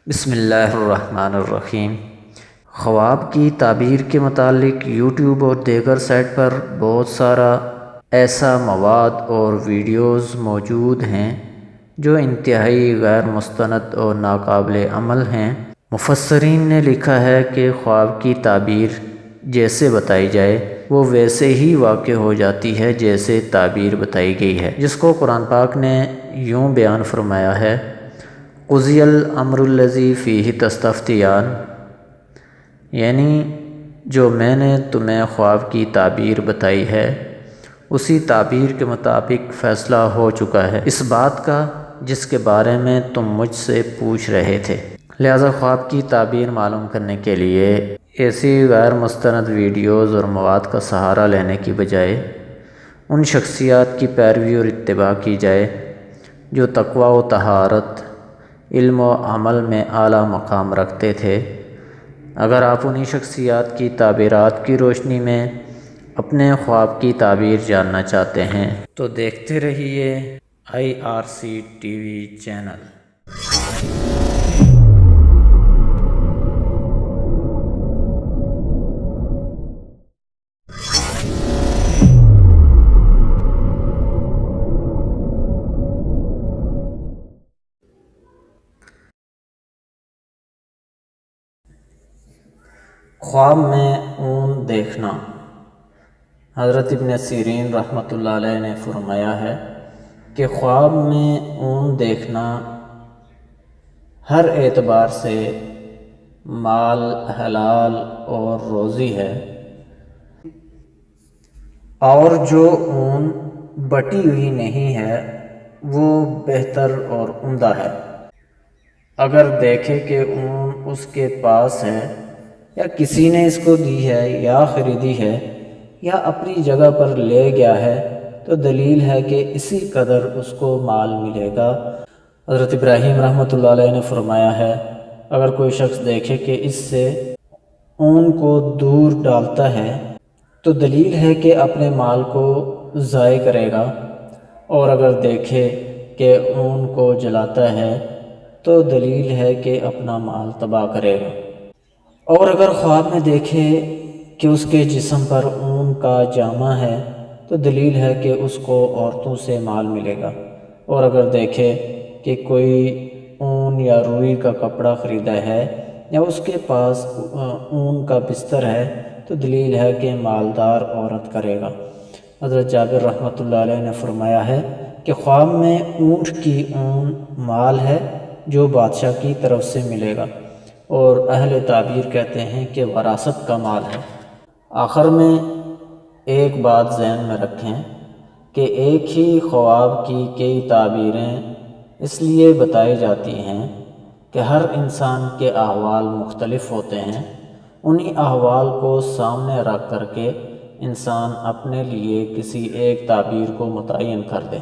بسم اللہ الرحمن الرحیم۔ خواب کی تعبیر کے متعلق یوٹیوب اور دیگر سائٹ پر بہت سارا ایسا مواد اور ویڈیوز موجود ہیں جو انتہائی غیر مستند اور ناقابل عمل ہیں۔ مفسرین نے لکھا ہے کہ خواب کی تعبیر جیسے بتائی جائے وہ ویسے ہی واقع ہو جاتی ہے جیسے تعبیر بتائی گئی ہے، جس کو قرآن پاک نے یوں بیان فرمایا ہے: قضی الامر الذی فیہ تستفتیان، یعنی جو میں نے تمہیں خواب کی تعبیر بتائی ہے اسی تعبیر کے مطابق فیصلہ ہو چکا ہے اس بات کا جس کے بارے میں تم مجھ سے پوچھ رہے تھے۔ لہذا خواب کی تعبیر معلوم کرنے کے لیے ایسی غیر مستند ویڈیوز اور مواد کا سہارا لینے کی بجائے ان شخصیات کی پیروی اور اتباع کی جائے جو تقوی و طہارت، علم و عمل میں اعلیٰ مقام رکھتے تھے۔ اگر آپ انہی شخصیات کی تعبیرات کی روشنی میں اپنے خواب کی تعبیر جاننا چاہتے ہیں تو دیکھتے رہیے IRC-TV چینل۔ خواب میں اون دیکھنا۔ حضرت ابن سیرین رحمۃ اللہ علیہ نے فرمایا ہے کہ خواب میں اون دیکھنا ہر اعتبار سے مال، حلال اور روزی ہے، اور جو اون بٹی ہوئی نہیں ہے وہ بہتر اور عمدہ ہے۔ اگر دیکھے کہ اون اس کے پاس ہے یا کسی نے اس کو دی ہے یا خریدی ہے یا اپنی جگہ پر لے گیا ہے تو دلیل ہے کہ اسی قدر اس کو مال ملے گا۔ حضرت ابراہیم رحمۃ اللہ علیہ نے فرمایا ہے اگر کوئی شخص دیکھے کہ اس سے اون کو دور ڈالتا ہے تو دلیل ہے کہ اپنے مال کو ضائع کرے گا، اور اگر دیکھے کہ اون کو جلاتا ہے تو دلیل ہے کہ اپنا مال تباہ کرے گا، اور اگر خواب میں دیکھے کہ اس کے جسم پر اون کا جامہ ہے تو دلیل ہے کہ اس کو عورتوں سے مال ملے گا، اور اگر دیکھے کہ کوئی اون یا روئی کا کپڑا خریدا ہے یا اس کے پاس اون کا بستر ہے تو دلیل ہے کہ مالدار عورت کرے گا۔ حضرت جابر رحمۃ اللہ علیہ نے فرمایا ہے کہ خواب میں اونٹ کی اون مال ہے جو بادشاہ کی طرف سے ملے گا، اور اہل تعبیر کہتے ہیں کہ وراثت کا مال ہے۔ آخر میں ایک بات ذہن میں رکھیں کہ ایک ہی خواب کی کئی تعبیریں اس لیے بتائی جاتی ہیں کہ ہر انسان کے احوال مختلف ہوتے ہیں۔ انہی احوال کو سامنے رکھ کر کے انسان اپنے لیے کسی ایک تعبیر کو متعین کر دے۔